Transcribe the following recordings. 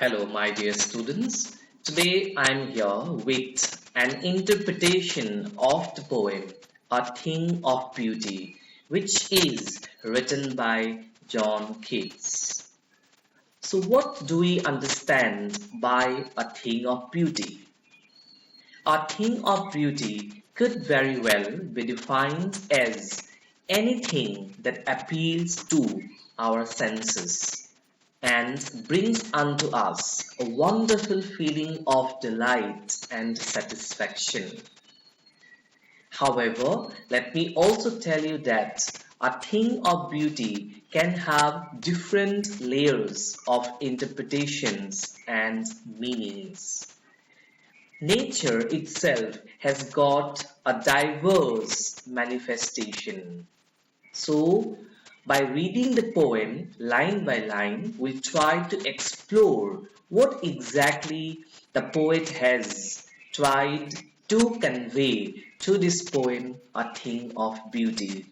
Hello, my dear students. Today I'm here with an interpretation of the poem A Thing of Beauty, which is written by John Keats. So, what do we understand by a thing of beauty? A thing of beauty could very well be defined as anything that appeals to our senses and brings unto us a wonderful feeling of delight and satisfaction. However, let me also tell you that a thing of beauty can have different layers of interpretations and meanings. Nature itself has got a diverse manifestation. So, by reading the poem line by line, we'll try to explore what exactly the poet has tried to convey to this poem, A Thing of Beauty.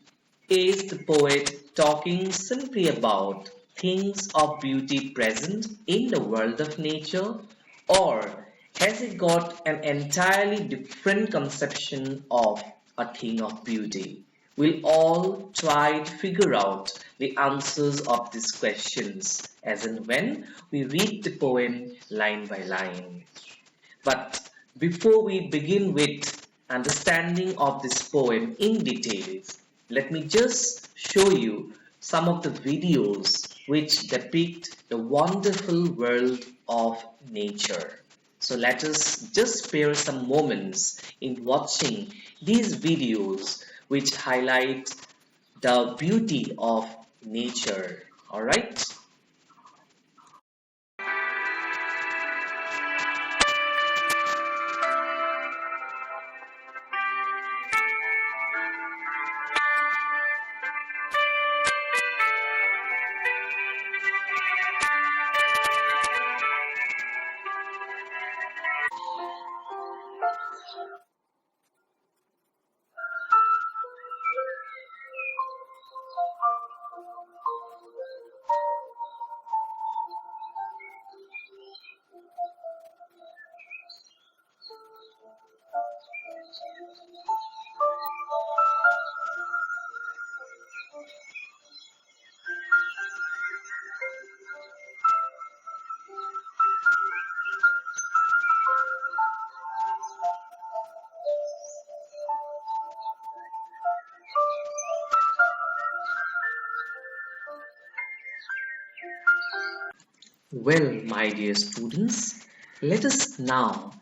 Is the poet talking simply about things of beauty present in the world of nature, or has he got an entirely different conception of a thing of beauty? We'll all try to figure out the answers of these questions as and when we read the poem line by line. But before we begin with understanding of this poem in details, let me just show you some of the videos which depict the wonderful world of nature. So let us just spare some moments in watching these videos which highlight the beauty of nature. Alright? Well, my dear students, let us now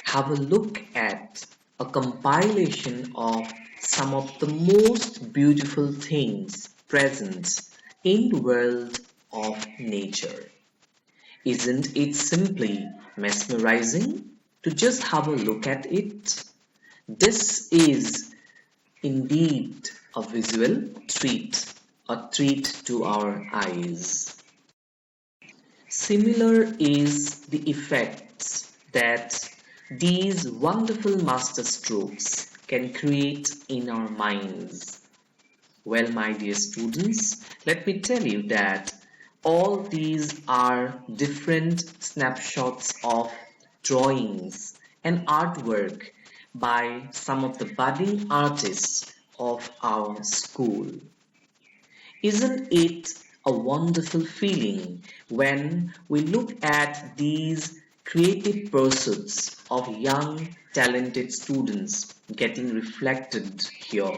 have a look at a compilation of some of the most beautiful things present in the world of nature. Isn't it simply mesmerizing to just have a look at it? This is indeed a visual treat, a treat to our eyes. Similar is the effects that these wonderful masterstrokes can create in our minds. Well, my dear students, let me tell you that all these are different snapshots of drawings and artwork by some of the budding artists of our school. Isn't it a wonderful feeling when we look at these creative pursuits of young, talented students getting reflected here?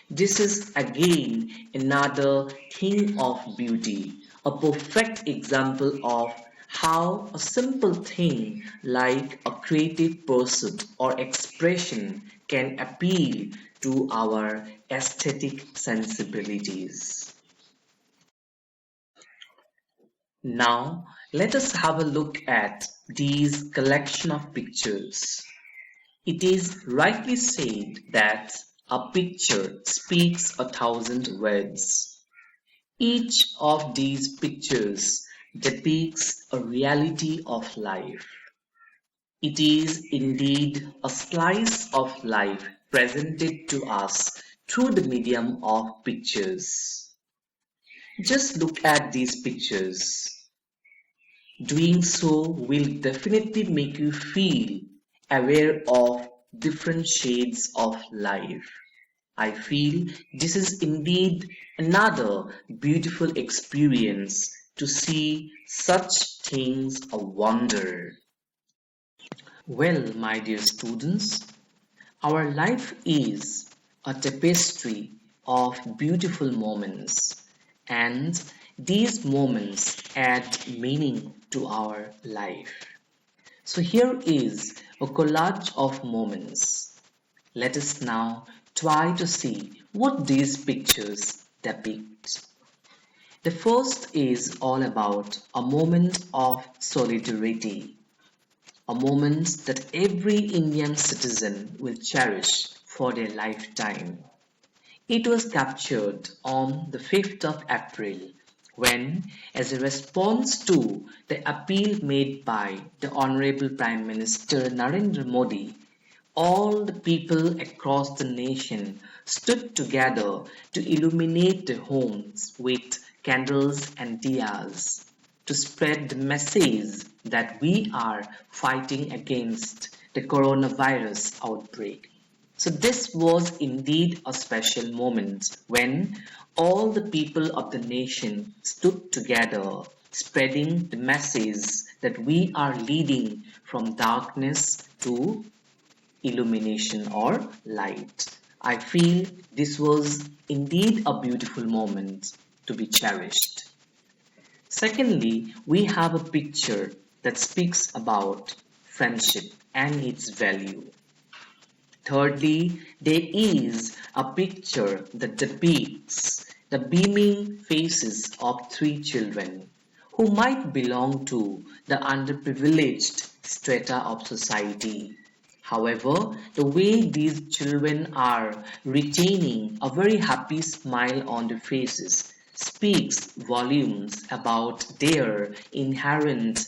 This is again another thing of beauty, a perfect example of how a simple thing like a creative pursuit or expression can appeal to our aesthetic sensibilities. Now, let us have a look at these collection of pictures. It is rightly said that a picture speaks 1,000 words. Each of these pictures depicts a reality of life. It is indeed a slice of life presented to us through the medium of pictures. Just look at these pictures. Doing so will definitely make you feel aware of different shades of life. I feel this is indeed another beautiful experience to see such things a wonder. Well, my dear students, our life is a tapestry of beautiful moments, and these moments add meaning to our life. So, here is a collage of moments. Let us now try to see what these pictures depict. The first is all about a moment of solidarity, a moment that every Indian citizen will cherish for their lifetime. It was captured on the 5th of April when, as a response to the appeal made by the Honorable Prime Minister Narendra Modi, all the people across the nation stood together to illuminate their homes with candles and diyas to spread the message that we are fighting against the coronavirus outbreak. So, this was indeed a special moment when all the people of the nation stood together, spreading the message that we are leading from darkness to illumination or light. I feel this was indeed a beautiful moment to be cherished. Secondly, we have a picture that speaks about friendship and its value. Thirdly, there is a picture that depicts the beaming faces of three children who might belong to the underprivileged strata of society. However, the way these children are retaining a very happy smile on their faces speaks volumes about their inherent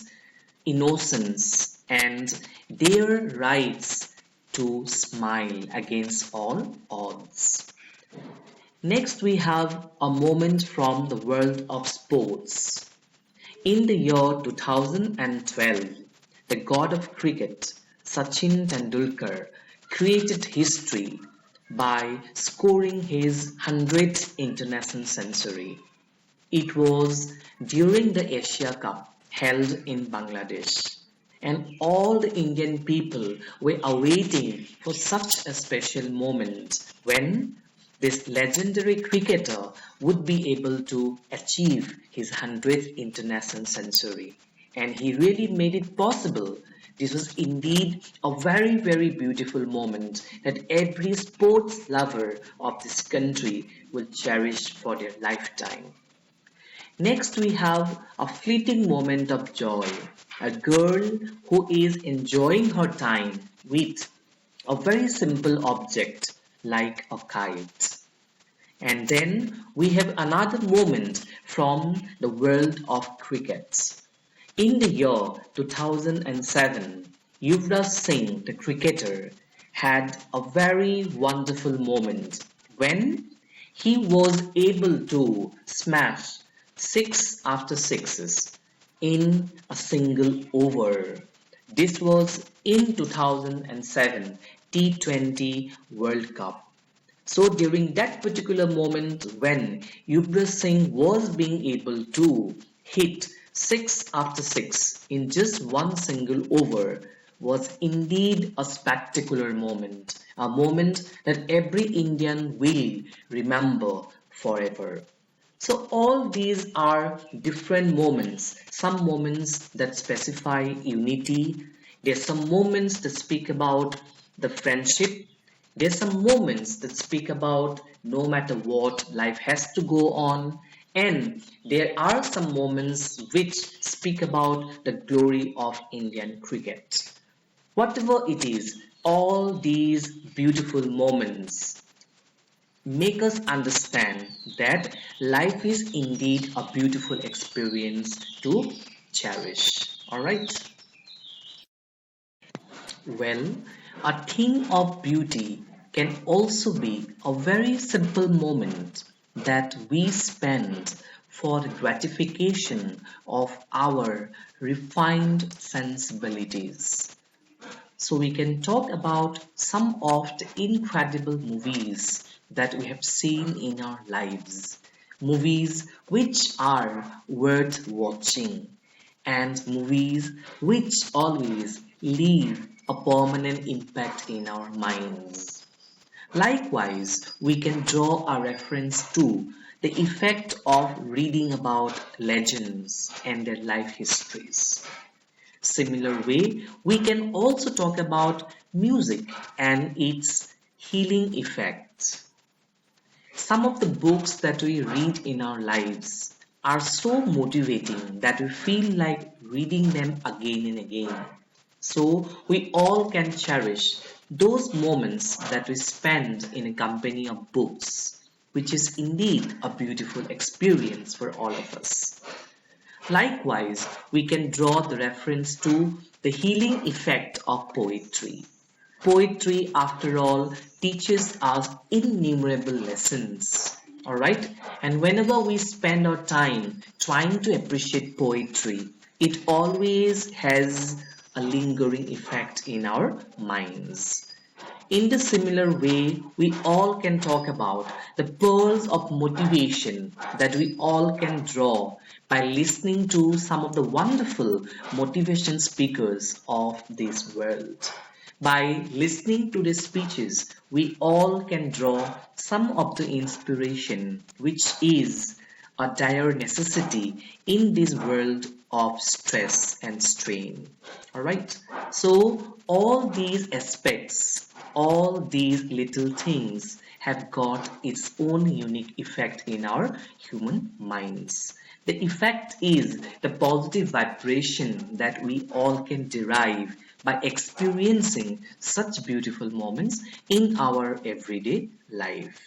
innocence and their rights to smile against all odds. Next, we have a moment from the world of sports. In the year 2012, the god of cricket, Sachin Tendulkar, created history by scoring his 100th international century. It was during the Asia Cup held in Bangladesh, and all the Indian people were awaiting for such a special moment when this legendary cricketer would be able to achieve his 100th international century. And he really made it possible. This was indeed a very, very beautiful moment that every sports lover of this country will cherish for their lifetime. Next, we have a fleeting moment of joy. A girl who is enjoying her time with a very simple object like a kite. And then we have another moment from the world of cricket. In the year 2007, Yuvraj Singh, the cricketer, had a very wonderful moment when he was able to smash six after sixes in a single over. This was in 2007 T20 World Cup. So during that particular moment when Yuvraj Singh was being able to hit six after six in just one single over was indeed a spectacular moment, a moment that every Indian will remember forever. So all these are different moments, some moments that specify unity, there's some moments that speak about the friendship, there's some moments that speak about no matter what, life has to go on, and there are some moments which speak about the glory of Indian cricket. Whatever it is, all these beautiful moments make us understand that life is indeed a beautiful experience to cherish. All right. Well, a thing of beauty can also be a very simple moment that we spend for the gratification of our refined sensibilities. So we can talk about some of the incredible movies that we have seen in our lives. Movies which are worth watching and movies which always leave a permanent impact in our minds. Likewise, we can draw a reference to the effect of reading about legends and their life histories. Similar way, we can also talk about music and its healing effects. Some of the books that we read in our lives are so motivating that we feel like reading them again and again. So we all can cherish those moments that we spend in a company of books, which is indeed a beautiful experience for all of us. Likewise, we can draw the reference to the healing effect of poetry. Poetry, after all, teaches us innumerable lessons. Alright? And whenever we spend our time trying to appreciate poetry, it always has a lingering effect in our minds. In the similar way, we all can talk about the pearls of motivation that we all can draw by listening to some of the wonderful motivation speakers of this world. By listening to their speeches, we all can draw some of the inspiration which is a dire necessity in this world of stress and strain. Alright, so all these aspects, all these little things have got its own unique effect in our human minds. The effect is the positive vibration that we all can derive by experiencing such beautiful moments in our everyday life.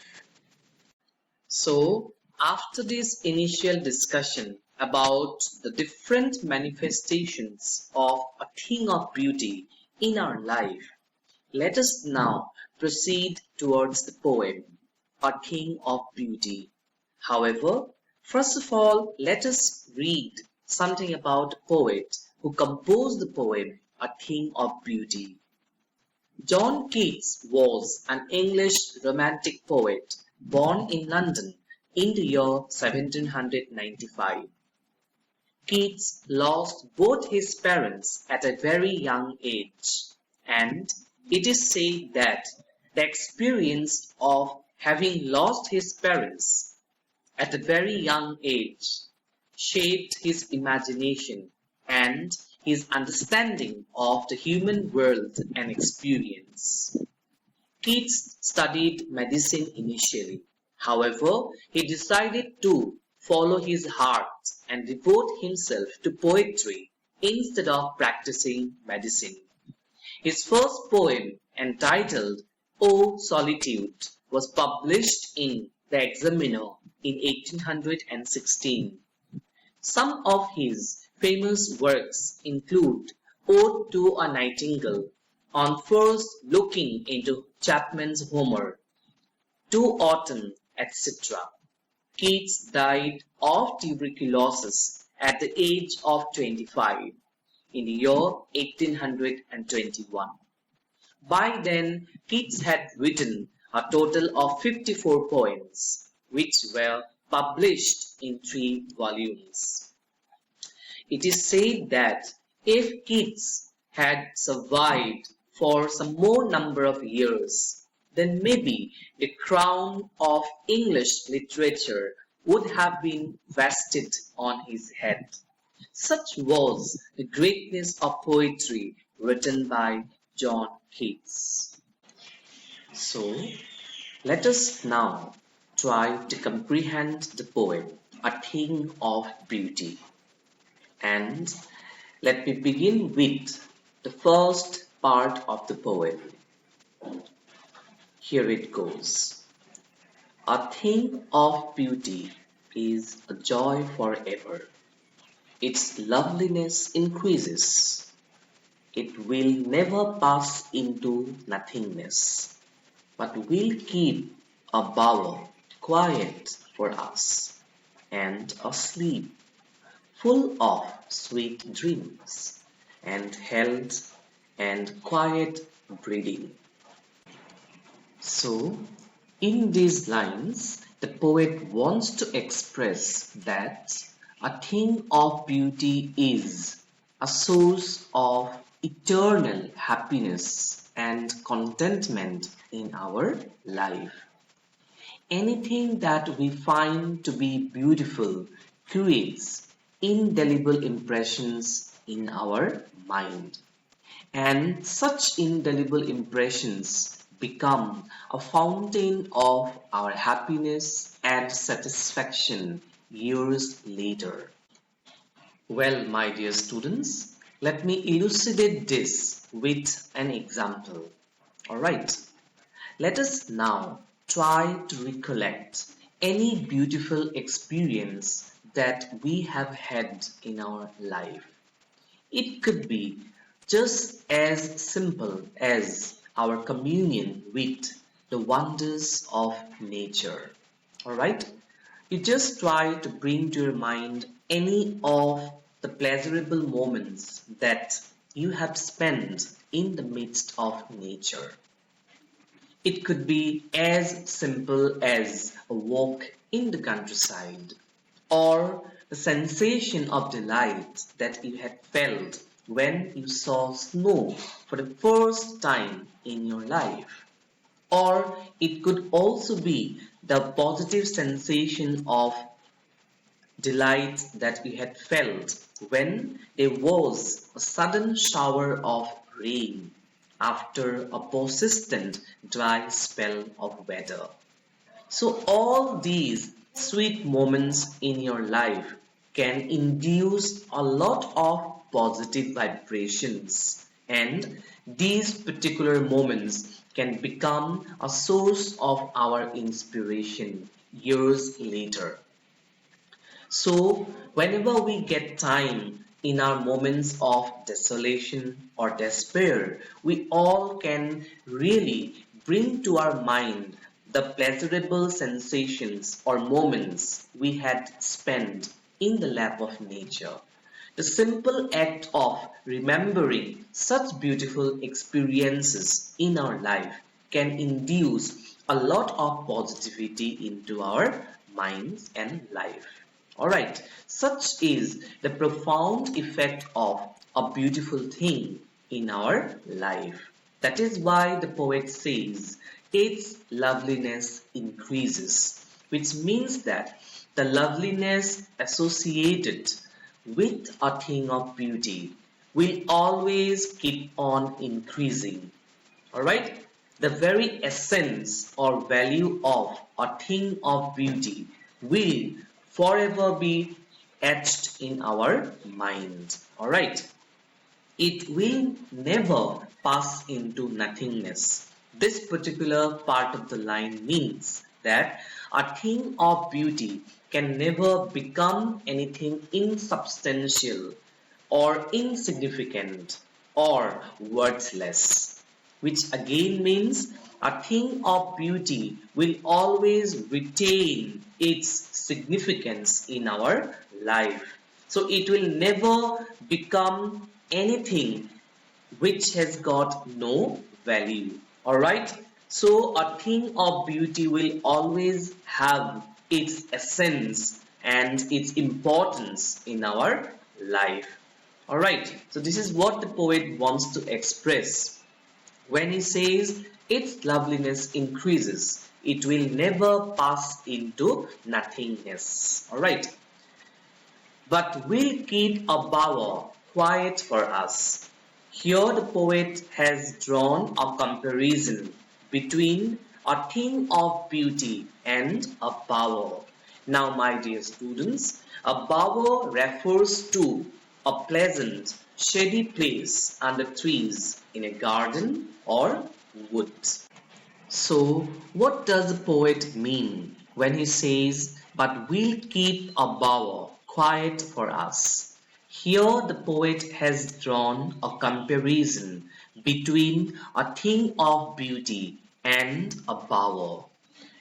So, after this initial discussion about the different manifestations of a thing of beauty in our life, let us now proceed towards the poem, A Thing of Beauty. However, first of all, let us read something about the poet who composed the poem, A Thing of Beauty. John Keats was an English romantic poet born in London in the year 1795. Keats lost both his parents at a very young age, and it is said that the experience of having lost his parents at a very young age shaped his imagination and his understanding of the human world and experience. Keats studied medicine initially. However, he decided to follow his heart and devote himself to poetry instead of practicing medicine. His first poem, entitled O Solitude, was published in The Examiner in 1816. Some of his famous works include Ode to a Nightingale, On First Looking into Chapman's Homer, To Autumn, etc. Keats died of tuberculosis at the age of 25 in the year 1821. By then, Keats had written a total of 54 poems, which were published in 3 volumes. It is said that if Keats had survived for some more number of years, then maybe the crown of English literature would have been vested on his head. Such was the greatness of poetry written by John Keats. So, let us now try to comprehend the poem, A Thing of Beauty. And let me begin with the first part of the poem. Here it goes. A thing of beauty is a joy forever. Its loveliness increases. It will never pass into nothingness, but will keep a bower quiet for us. and a sleep full of sweet dreams and health and quiet breathing. So, in these lines, the poet wants to express that a thing of beauty is a source of eternal happiness and contentment in our life. Anything that we find to be beautiful creates indelible impressions in our mind. And such indelible impressions become a fountain of our happiness and satisfaction years later. Well, my dear students, let me elucidate this with an example. Alright, let us now try to recollect any beautiful experience that we have had in our life. It could be just as simple as our communion with the wonders of nature. Alright? You just try to bring to your mind any of the pleasurable moments that you have spent in the midst of nature. It could be as simple as a walk in the countryside, or the sensation of delight that you had felt when you saw snow for the first time in your life. Or it could also be the positive sensation of delight that you had felt when there was a sudden shower of rain after a persistent dry spell of weather. So, all these sweet moments in your life can induce a lot of positive vibrations, and these particular moments can become a source of our inspiration years later. So, whenever we get time in our moments of desolation or despair, we all can really bring to our mind the pleasurable sensations or moments we had spent in the lap of nature. The simple act of remembering such beautiful experiences in our life can induce a lot of positivity into our minds and life. Alright, such is the profound effect of a beautiful thing in our life. That is why the poet says its loveliness increases, which means that the loveliness associated with a thing of beauty will always keep on increasing. Alright, the very essence or value of a thing of beauty will forever be etched in our mind. Alright, it will never pass into nothingness. This particular part of the line means that a thing of beauty can never become anything insubstantial or insignificant or worthless, which again means a thing of beauty will always retain its significance in our life. So it will never become anything which has got no value. Alright? So a thing of beauty will always have its essence and its importance in our life. Alright, so this is what the poet wants to express when he says its loveliness increases. It will never pass into nothingness. Alright, but will keep a bower quiet for us. Here the poet has drawn a comparison between a thing of beauty and a bower. Now, my dear students, a bower refers to a pleasant, shady place under trees in a garden or wood. So, what does the poet mean when he says, but we'll keep a bower quiet for us? Here, the poet has drawn a comparison between a thing of beauty and a bower.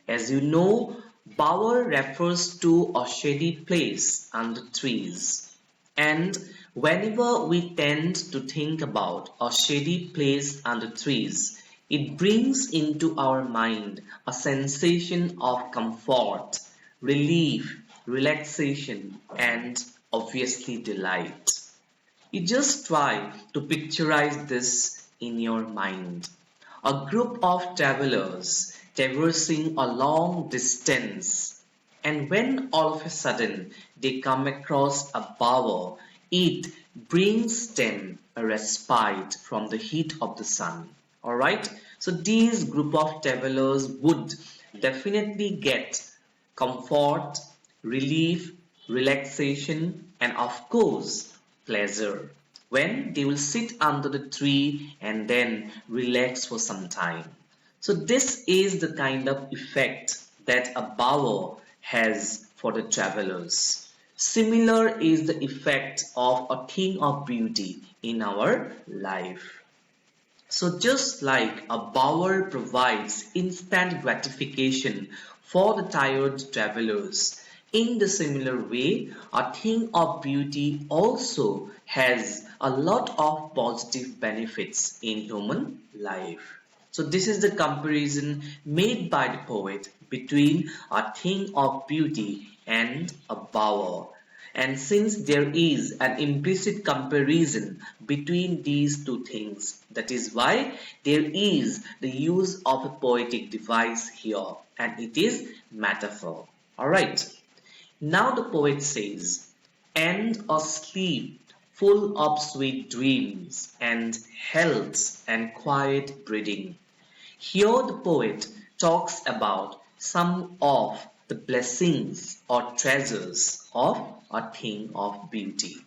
As you know, Bower refers to a shady place under trees. And whenever we tend to think about a shady place under trees, it brings into our mind a sensation of comfort, relief, relaxation, and obviously delight. You just try to picturize this in your mind. A group of travelers traversing a long distance, and when all of a sudden they come across a bower, it brings them a respite from the heat of the sun. Alright, so these group of travelers would definitely get comfort, relief, relaxation, and of course, pleasure when they will sit under the tree and then relax for some time. So, this is the kind of effect that a bower has for the travelers. Similar is the effect of a thing of beauty in our life. So just like a bower provides instant gratification for the tired travelers, in the similar way, a thing of beauty also has a lot of positive benefits in human life. So this is the comparison made by the poet between a thing of beauty and a bower. And since there is an implicit comparison between these two things, that is why there is the use of a poetic device here, and it is metaphor. Alright, now the poet says, and a sleep full of sweet dreams and health and quiet breathing. Here the poet talks about some of the blessings or treasures of a thing of beauty.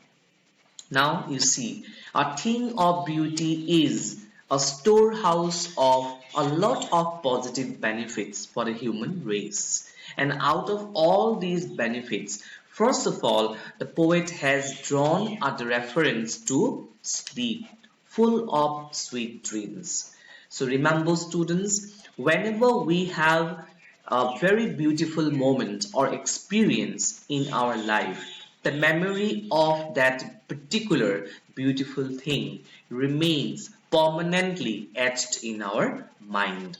Now you see, a thing of beauty is a storehouse of a lot of positive benefits for the human race. And out of all these benefits, first of all, the poet has drawn the reference to sleep, full of sweet dreams. So remember students, whenever we have a very beautiful moment or experience in our life, the memory of that particular beautiful thing remains permanently etched in our mind.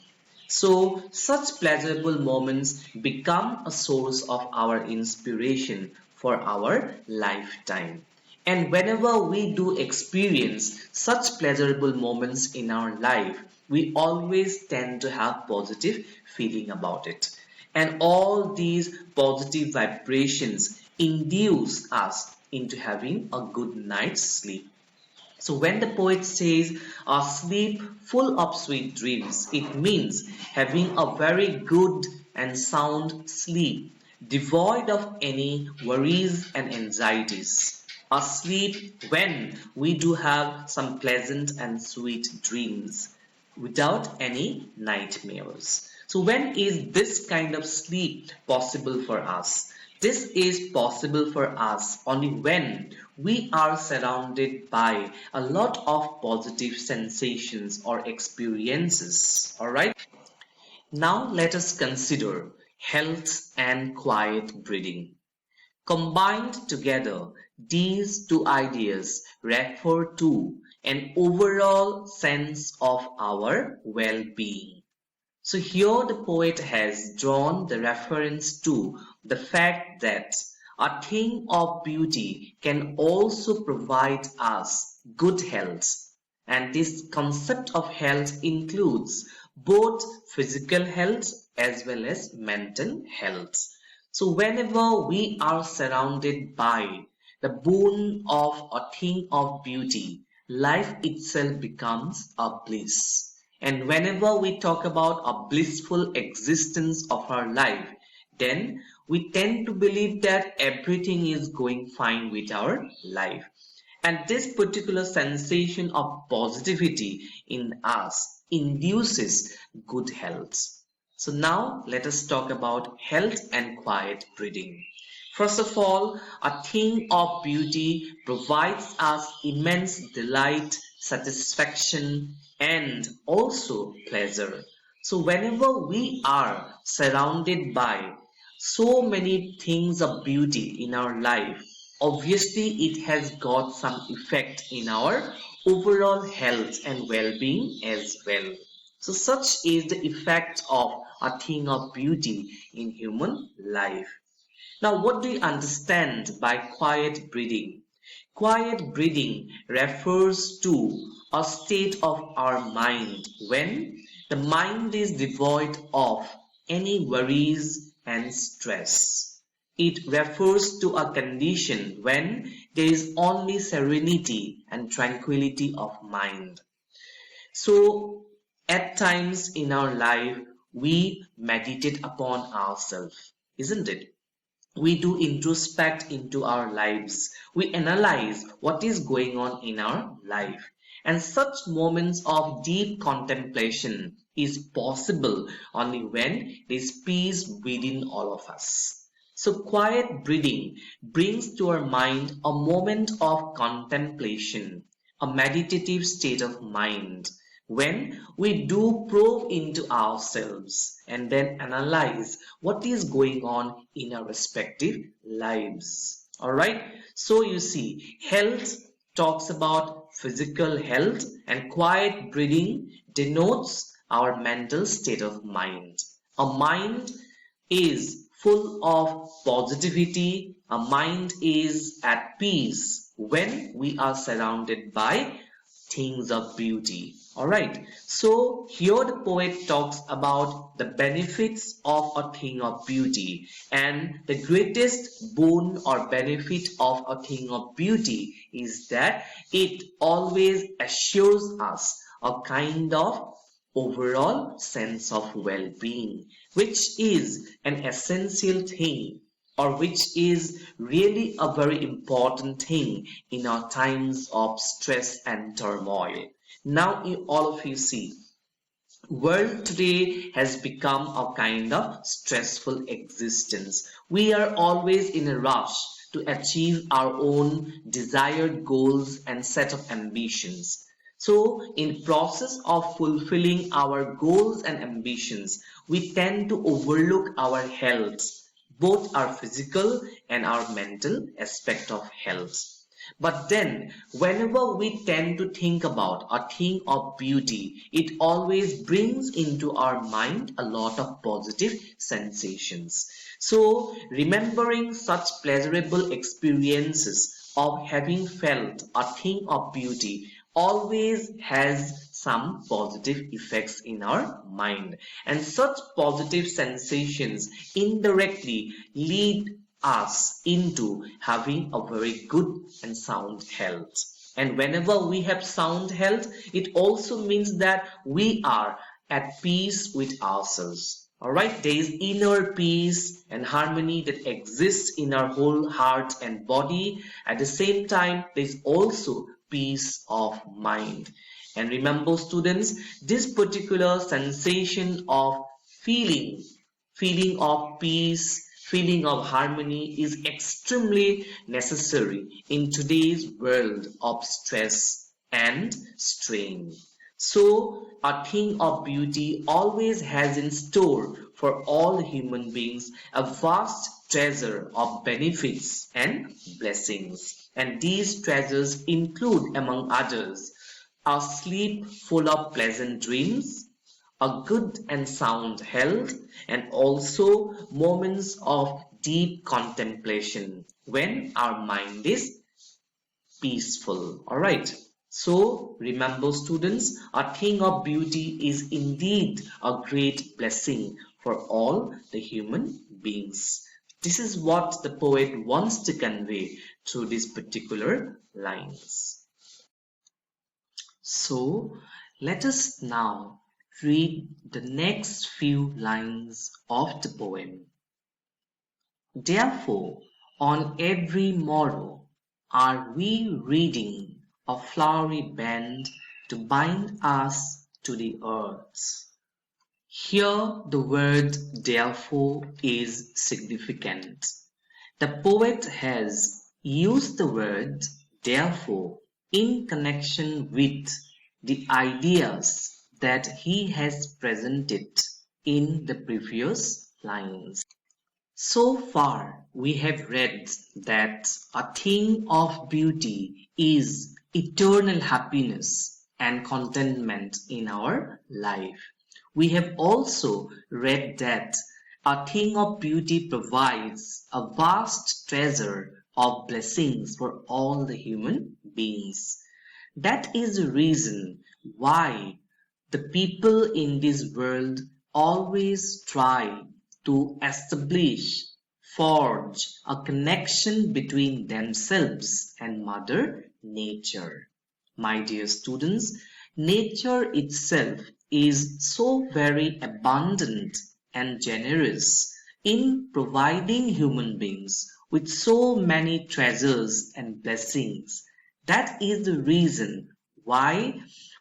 So, such pleasurable moments become a source of our inspiration for our lifetime. And whenever we do experience such pleasurable moments in our life, we always tend to have positive feeling about it. And all these positive vibrations induce us into having a good night's sleep. So when the poet says a sleep full of sweet dreams, it means having a very good and sound sleep, devoid of any worries and anxieties. A sleep when we do have some pleasant and sweet dreams without any nightmares. So when is this kind of sleep possible for us? This is possible for us only when we are surrounded by a lot of positive sensations or experiences. Alright? Now let us consider health and quiet breathing. Combined together, these two ideas refer to an overall sense of our well-being. So here the poet has drawn the reference to the fact that a thing of beauty can also provide us good health. And this concept of health includes both physical health as well as mental health. So whenever we are surrounded by the boon of a thing of beauty, life itself becomes a bliss. And whenever we talk about a blissful existence of our life, then we tend to believe that everything is going fine with our life. And this particular sensation of positivity in us induces good health. So now let us talk about health and quiet breathing. First of all, a thing of beauty provides us immense delight, satisfaction, and also pleasure. So whenever we are surrounded by so many things of beauty in our life, obviously it has got some effect in our overall health and well-being as well. So such is the effect of a thing of beauty in human life. Now, what do you understand by quiet breathing? Quiet breathing refers to a state of our mind when the mind is devoid of any worries and stress. It refers to a condition when there is only serenity and tranquility of mind. So, at times in our life, we meditate upon ourselves, isn't it? We do introspect into our lives. We analyze what is going on in our life. And such moments of deep contemplation is possible only when there is peace within all of us. So quiet breathing brings to our mind a moment of contemplation, a meditative state of mind when we do probe into ourselves and then analyze what is going on in our respective lives. All right. So you see, health talks about physical health and quiet breathing denotes our mental state of mind. A mind is full of positivity. A mind is at peace when we are surrounded by things of beauty. Alright, so here the poet talks about the benefits of a thing of beauty, and the greatest boon or benefit of a thing of beauty is that it always assures us a kind of overall sense of well-being, which is an essential thing or which is really a very important thing in our times of stress and turmoil. Now you all of you see, world today has become a kind of stressful existence. We are always in a rush to achieve our own desired goals and set of ambitions. So in process of fulfilling our goals and ambitions, we tend to overlook our health, both our physical and our mental aspect of health. But then, whenever we tend to think about a thing of beauty, it always brings into our mind a lot of positive sensations. So, remembering such pleasurable experiences of having felt a thing of beauty always has some positive effects in our mind, and such positive sensations indirectly lead us into having a very good and sound health. And whenever we have sound health, it also means that we are at peace with ourselves. Alright, there is inner peace and harmony that exists in our whole heart and body. At the same time, there is also peace of mind. And remember, students, this particular sensation of feeling of peace, feeling of harmony is extremely necessary in today's world of stress and strain. So, a thing of beauty always has in store for all human beings a vast treasure of benefits and blessings. And these treasures include, among others, a sleep full of pleasant dreams, a good and sound health, and also moments of deep contemplation when our mind is peaceful. All right. So remember, students, a thing of beauty is indeed a great blessing for all the human beings. This is what the poet wants to convey through these particular lines. So let us now read the next few lines of the poem. Therefore, on every morrow are we reading a flowery band to bind us to the earth. Here the word therefore is significant. The poet has used the word therefore in connection with the ideas that he has presented in the previous lines. So far, we have read that a thing of beauty is eternal happiness and contentment in our life. We have also read that a thing of beauty provides a vast treasure of blessings for all the human beings. That is the reason why the people in this world always try to establish, forge a connection between themselves and Mother Nature. My dear students, nature itself is so very abundant and generous in providing human beings with so many treasures and blessings. That is the reason why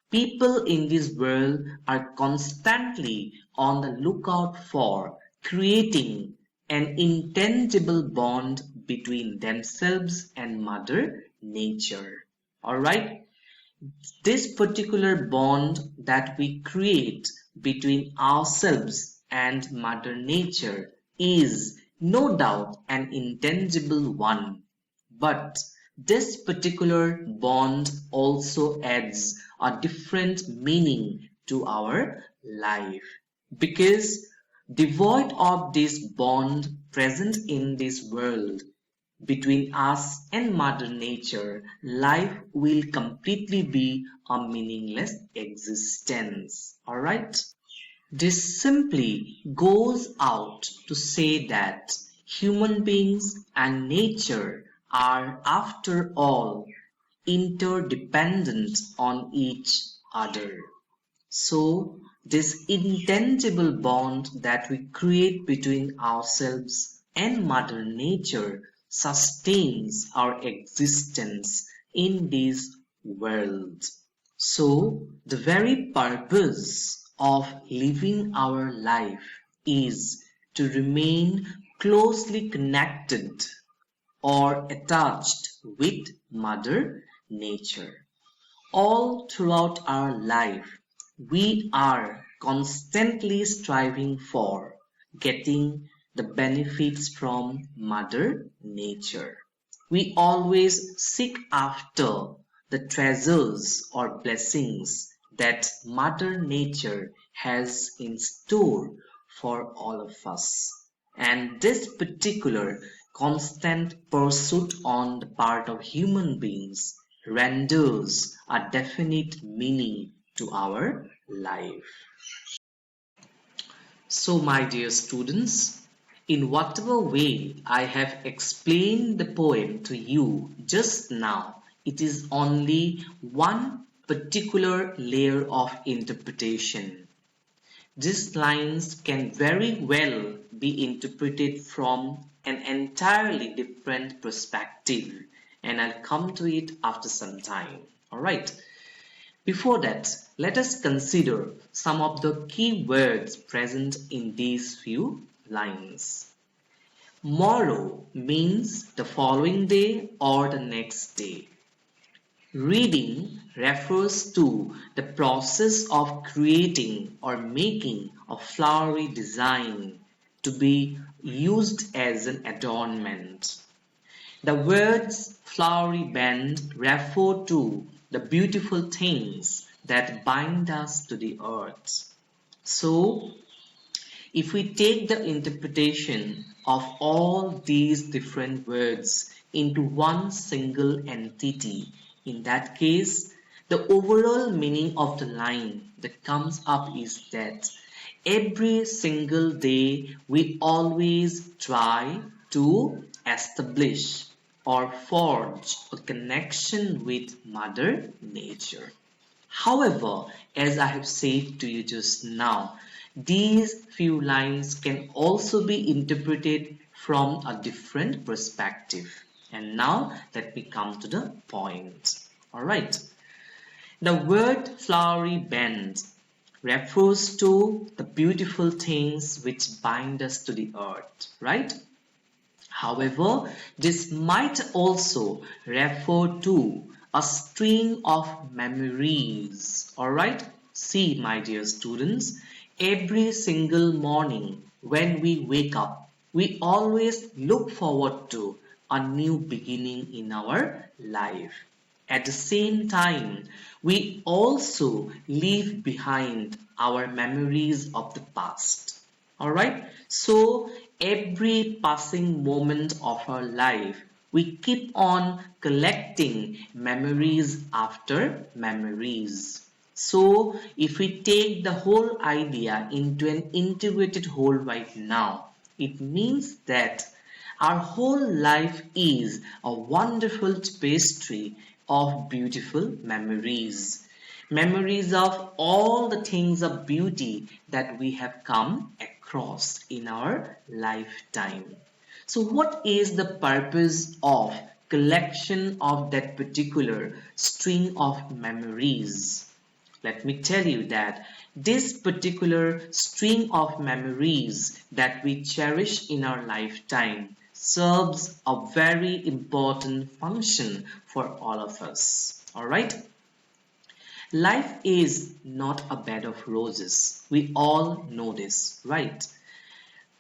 people in this world are constantly on the lookout for creating an intangible bond between themselves and Mother Nature. Alright? This particular bond that we create between ourselves and Mother Nature is no doubt an intangible one, but this particular bond also adds a different meaning to our life, because devoid of this bond present in this world between us and Mother Nature, life will completely be a meaningless existence. Alright? This simply goes out to say that human beings and nature are, after all, interdependent on each other. So, this intangible bond that we create between ourselves and Mother Nature sustains our existence in this world. So, the very purpose of living our life is to remain closely connected or attached with Mother Nature. All throughout our life, we are constantly striving for getting the benefits from Mother Nature. We always seek after the treasures or blessings that Mother Nature has in store for all of us. And this particular constant pursuit on the part of human beings renders a definite meaning to our life. So, my dear students, in whatever way I have explained the poem to you just now, it is only one particular layer of interpretation. These lines can very well be interpreted from an entirely different perspective, and I'll come to it after some time. Alright. Before that, let us consider some of the key words present in these few lines. Morrow means the following day or the next day. Reading refers to the process of creating or making a flowery design to be used as an adornment. The words flowery band refer to the beautiful things that bind us to the earth. So, if we take the interpretation of all these different words into one single entity, in that case, the overall meaning of the line that comes up is that every single day we always try to establish or forge a connection with Mother Nature. However, as I have said to you just now, these few lines can also be interpreted from a different perspective. And now let me come to the point. Alright. The word flowery band refers to the beautiful things which bind us to the earth, right? However, this might also refer to a string of memories. Alright? See, my dear students, every single morning when we wake up, We always look forward to a new beginning in our life. At the same time, we also leave behind our memories of the past. Alright? So, every passing moment of our life, we keep on collecting memories after memories. So, if we take the whole idea into an integrated whole right now, it means that our whole life is a wonderful tapestry of beautiful memories. Memories of all the things of beauty that we have come across in our lifetime. So what is the purpose of collection of that particular string of memories? Let me tell you that this particular string of memories that we cherish in our lifetime serves a very important function for all of us. Alright? Life is not a bed of roses. We all know this, right?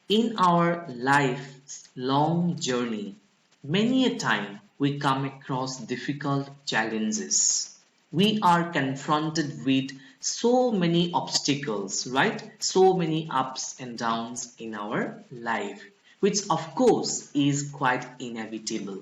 In our life's long journey, many a time we come across difficult challenges. We are confronted with so many obstacles, right? So many ups and downs in our life, which of course is quite inevitable.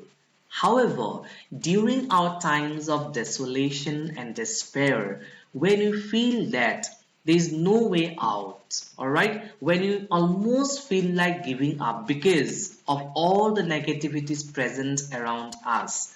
However, during our times of desolation and despair, when you feel that there is no way out, alright, when you almost feel like giving up because of all the negativities present around us,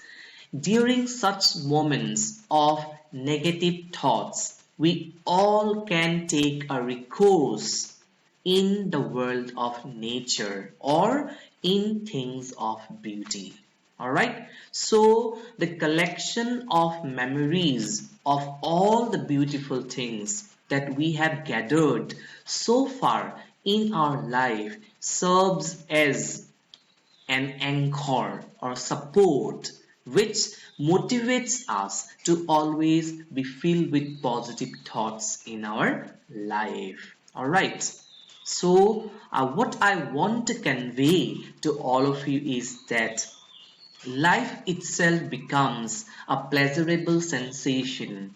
during such moments of negative thoughts, we all can take a recourse in the world of nature or in things of beauty. Alright, so the collection of memories of all the beautiful things that we have gathered so far in our life serves as an anchor or support which motivates us to always be filled with positive thoughts in our life. Alright, so what I want to convey to all of you is that life itself becomes a pleasurable sensation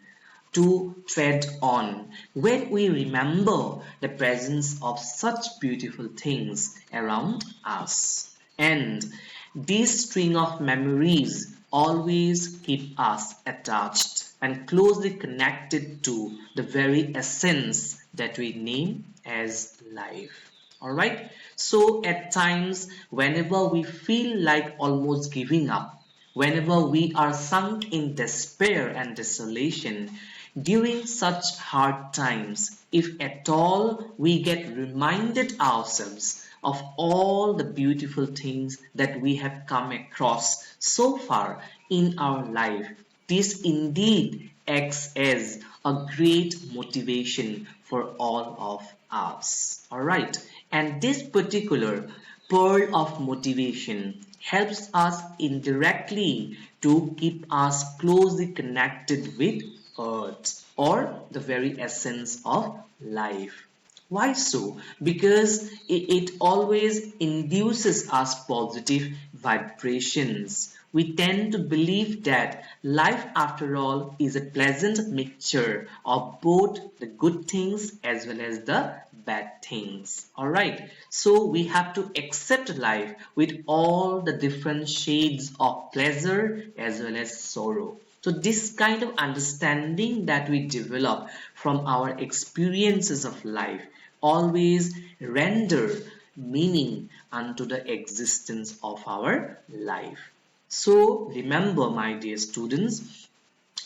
to tread on when we remember the presence of such beautiful things around us. And this string of memories always keep us attached and closely connected to the very essence that we name as life. Alright, so at times, whenever we feel like almost giving up, whenever we are sunk in despair and desolation, during such hard times, if at all we get reminded ourselves of all the beautiful things that we have come across so far in our life, this indeed acts as a great motivation for all of us. Alright, and this particular pearl of motivation helps us indirectly to keep us closely connected with earth or the very essence of life. Why so? Because it always induces us positive vibrations. We tend to believe that life, after all, is a pleasant mixture of both the good things as well as the bad things. Alright, so we have to accept life with all the different shades of pleasure as well as sorrow. So this kind of understanding that we develop from our experiences of life always render meaning unto the existence of our life. So remember, my dear students,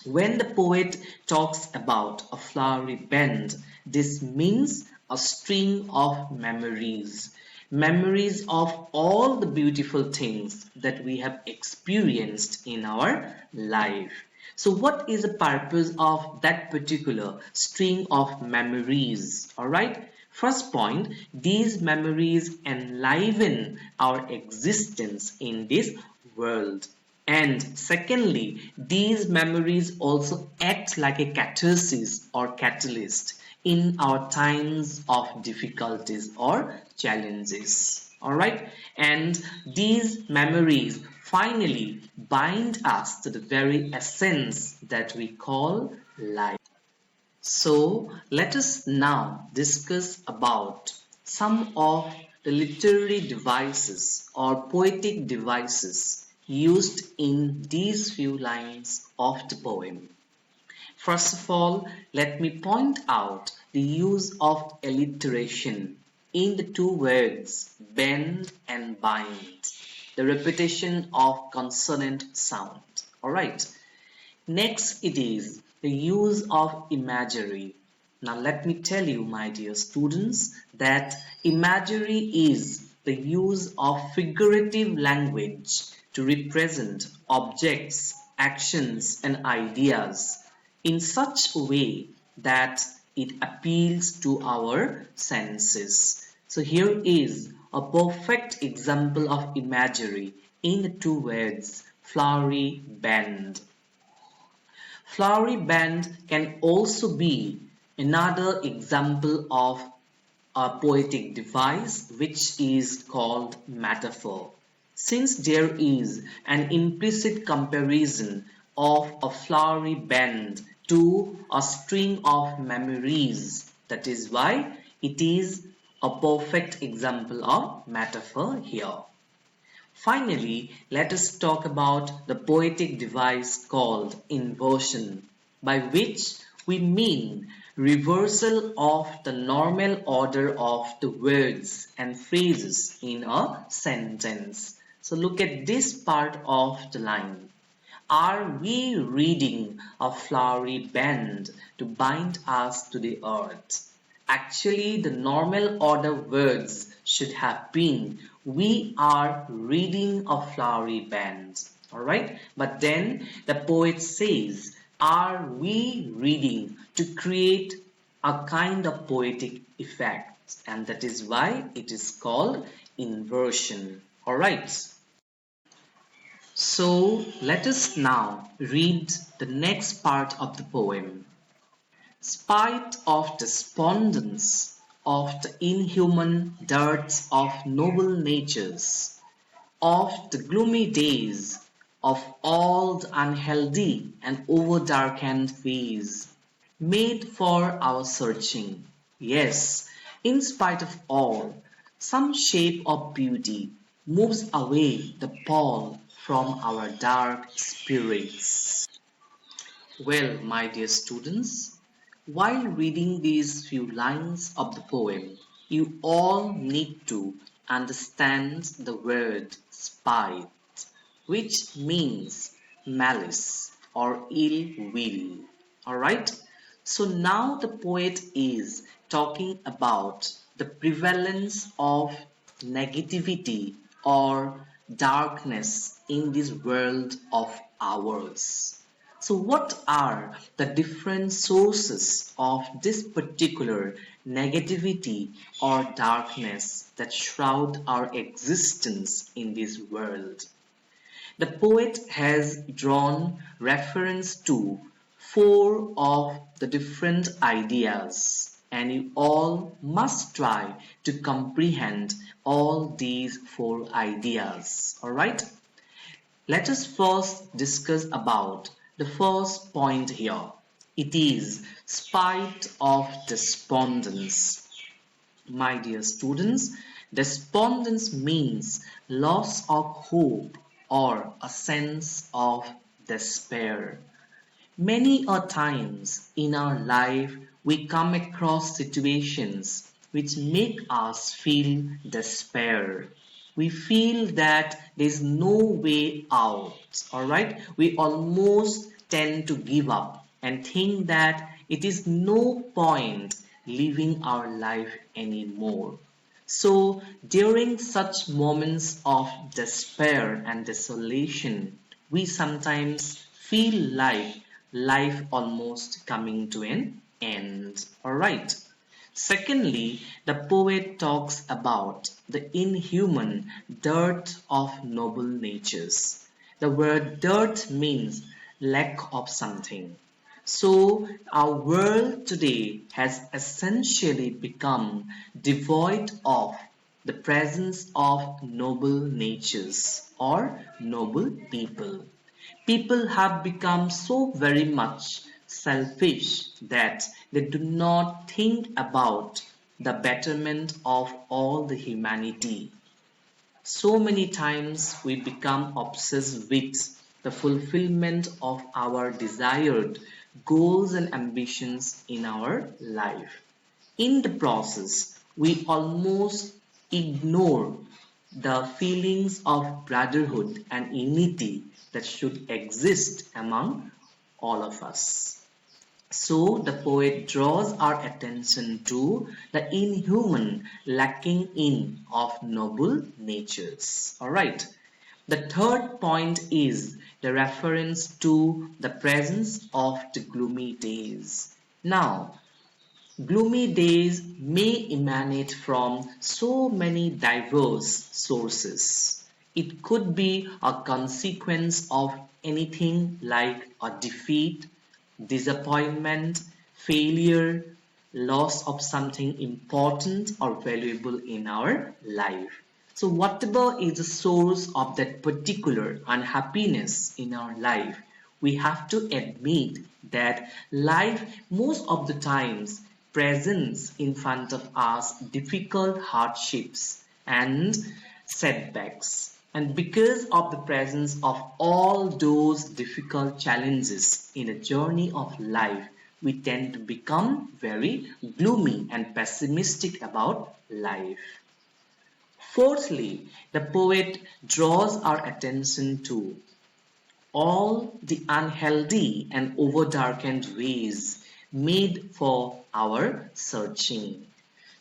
when the poet talks about a flowery band, this means a string of memories. Memories of all the beautiful things that we have experienced in our life. So what is the purpose of that particular string of memories? Alright. First point, these memories enliven our existence in this world. And secondly, these memories also act like a catharsis or catalyst in our times of difficulties or challenges. Alright, and these memories finally bind us to the very essence that we call life. So let us now discuss about some of the literary devices or poetic devices used in these few lines of the poem. First of all, let me point out the use of alliteration in the two words bend and bind, the repetition of consonant sound. Alright. Next it is the use of imagery. Now let me tell you, my dear students, that imagery is the use of figurative language to represent objects, actions and ideas in such a way that it appeals to our senses. So here is a perfect example of imagery in the two words flowery bend. Flowery band can also be another example of a poetic device which is called metaphor. Since there is an implicit comparison of a flowery band to a string of memories, that is why it is a perfect example of metaphor here. Finally, let us talk about the poetic device called inversion, by which we mean reversal of the normal order of the words and phrases in a sentence. So look at this part of the line. Are we reading a flowery band to bind us to the earth? Actually, the normal order words should have been we are reading a flowery band. Alright, but then the poet says, are we reading to create a kind of poetic effect? And that is why it is called inversion. Alright. So let us now read the next part of the poem. Spite of despondence of the inhuman dearths of noble natures, of the gloomy days, of all the unhealthy and over-darkened ways, made for our searching. Yes, in spite of all, some shape of beauty moves away the pall from our dark spirits. Well, my dear students, while reading these few lines of the poem, you all need to understand the word spite, which means malice or ill will. Alright? So now the poet is talking about the prevalence of negativity or darkness in this world of ours. So what are the different sources of this particular negativity or darkness that shroud our existence in this world? The poet has drawn reference to four of the different ideas, and you all must try to comprehend all these four ideas. Alright? Let us first discuss about the first point here. It is spite of despondence. My dear students, despondence means loss of hope or a sense of despair. Many a times in our life we come across situations which make us feel despair. We feel that there's no way out, alright? We almost tend to give up and think that it is no point living our life anymore. So during such moments of despair and desolation, we sometimes feel like life almost coming to an end. Alright. Secondly, the poet talks about the inhuman dirt of noble natures. The word dirt means lack of something. So our world today has essentially become devoid of the presence of noble natures or noble people. People have become so very much selfish that they do not think about the betterment of all the humanity. So many times we become obsessed with the fulfillment of our desired goals and ambitions in our life. In the process, we almost ignore the feelings of brotherhood and unity that should exist among all of us. So the poet draws our attention to the inhuman lacking in of noble natures. Alright. The third point is the reference to the presence of the gloomy days. Now, gloomy days may emanate from so many diverse sources. It could be a consequence of anything like a defeat, disappointment, failure, loss of something important or valuable in our life. So whatever is the source of that particular unhappiness in our life, we have to admit that life most of the times presents in front of us difficult hardships and setbacks. And because of the presence of all those difficult challenges in a journey of life, we tend to become very gloomy and pessimistic about life. Fourthly, the poet draws our attention to all the unhealthy and over-darkened ways made for our searching.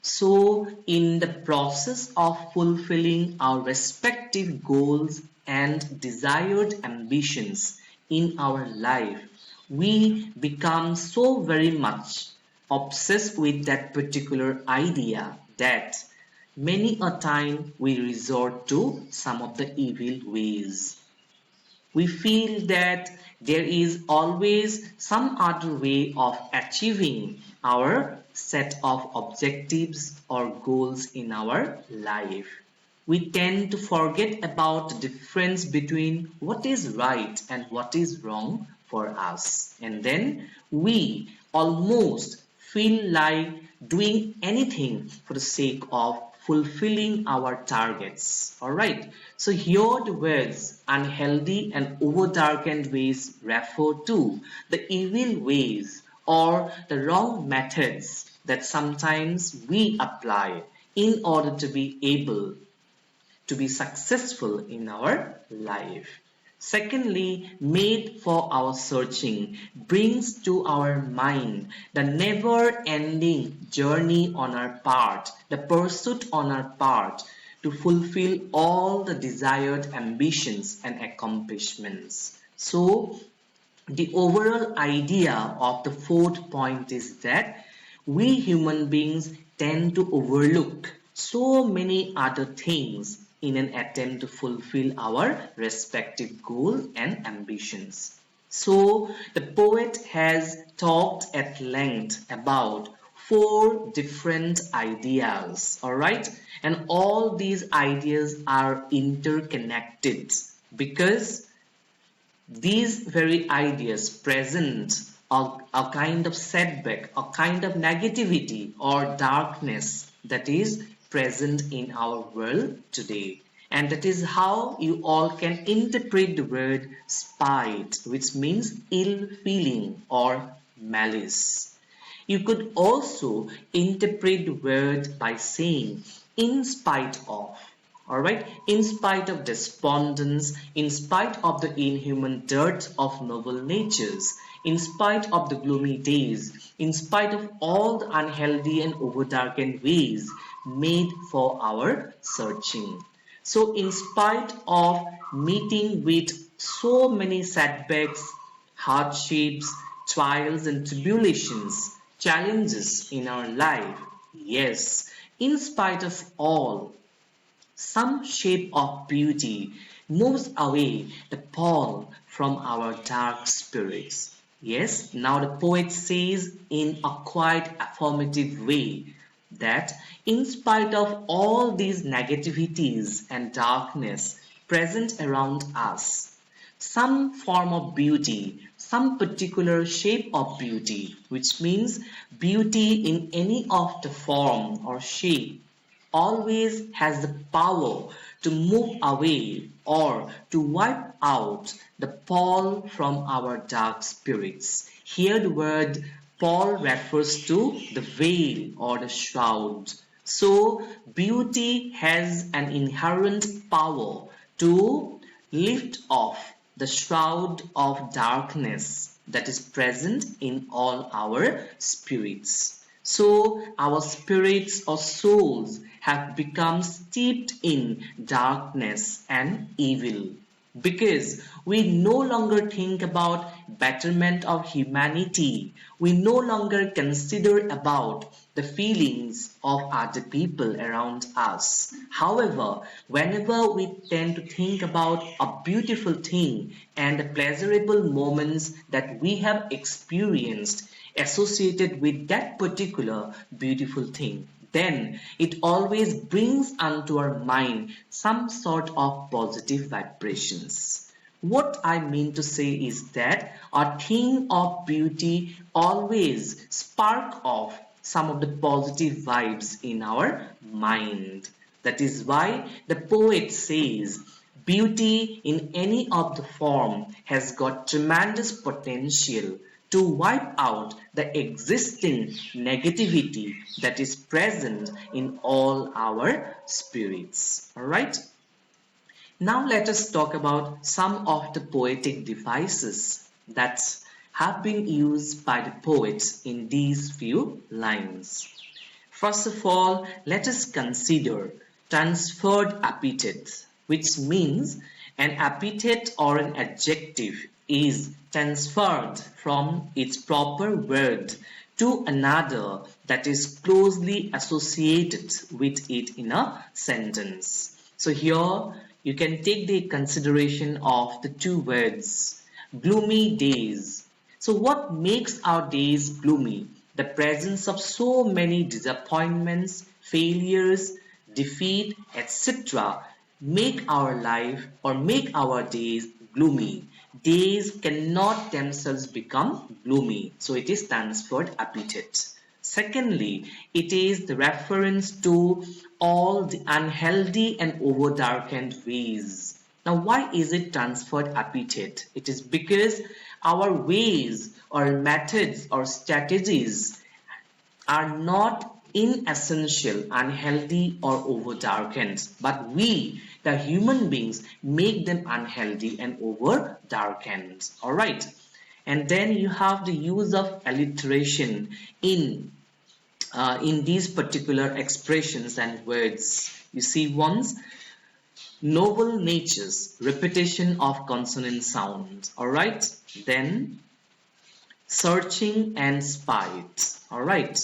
So, in the process of fulfilling our respective goals and desired ambitions in our life, we become so very much obsessed with that particular idea that many a time we resort to some of the evil ways. We feel that there is always some other way of achieving our set of objectives or goals in our life. We tend to forget about the difference between what is right and what is wrong for us. And then we almost feel like doing anything for the sake of fulfilling our targets. Alright, so here the words unhealthy and over darkened ways refer to the evil ways or the wrong methods that sometimes we apply in order to be able to be successful in our life. Secondly, made for our searching brings to our mind the never ending journey on our part, the pursuit on our part to fulfill all the desired ambitions and accomplishments. So, the overall idea of the fourth point is that we human beings tend to overlook so many other things in an attempt to fulfill our respective goals and ambitions. So, the poet has talked at length about four different ideas, alright? And all these ideas are interconnected because these very ideas present a kind of setback, a kind of negativity or darkness that is present in our world today. And that is how you all can interpret the word spite, which means ill feeling or malice. You could also interpret the word by saying in spite of. Alright, in spite of despondence, in spite of the inhuman dirt of noble natures, in spite of the gloomy days, in spite of all the unhealthy and overdarkened ways made for our searching. So, in spite of meeting with so many setbacks, hardships, trials, and tribulations, challenges in our life, yes, in spite of all, some shape of beauty moves away the pall from our dark spirits. Yes, now the poet says in a quite affirmative way that in spite of all these negativities and darkness present around us, some form of beauty, some particular shape of beauty, which means beauty in any of the form or shape, always has the power to move away or to wipe out the pall from our dark spirits. Here the word pall refers to the veil or the shroud. So beauty has an inherent power to lift off the shroud of darkness that is present in all our spirits. So our spirits or souls have become steeped in darkness and evil because we no longer think about betterment of humanity. We no longer consider about the feelings of other people around us. However, whenever we tend to think about a beautiful thing and the pleasurable moments that we have experienced associated with that particular beautiful thing, then it always brings unto our mind some sort of positive vibrations. What I mean to say is that a thing of beauty always spark off some of the positive vibes in our mind. That is why the poet says, beauty in any of the form has got tremendous potential to wipe out the existing negativity that is present in all our spirits. Alright? Now let us talk about some of the poetic devices that have been used by the poets in these few lines. First of all, let us consider transferred epithet, which means an epithet or an adjective is transferred from its proper word to another that is closely associated with it in a sentence. So here you can take the consideration of the two words, gloomy days. So what makes our days gloomy? The presence of so many disappointments, failures, defeat, etc. make our life or make our days gloomy. Days cannot themselves become gloomy. So it is transferred epithet. Secondly, it is the reference to all the unhealthy and over-darkened ways. Now, why is it transferred epithet? It is because our ways or methods or strategies are not in essential unhealthy or over darkened, but we the human beings make them unhealthy and over darkened. All right, and then you have the use of alliteration in these particular expressions and words. You see, once noble natures, repetition of consonant sounds. All right, then searching and spite. All right,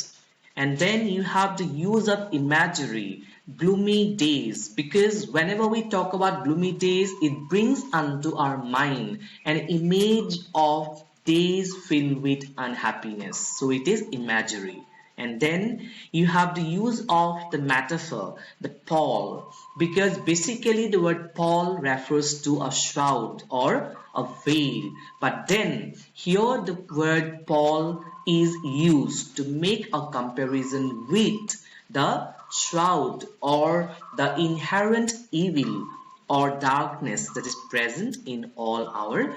and then you have the use of imagery, gloomy days, because whenever we talk about gloomy days, it brings unto our mind an image of days filled with unhappiness. So it is imagery. And then you have the use of the metaphor, the pall, because basically the word pall refers to a shroud or a veil. But then here the word pall is used to make a comparison with the shroud or the inherent evil or darkness that is present in all our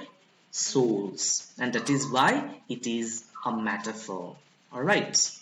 souls. And that is why it is a metaphor. All right.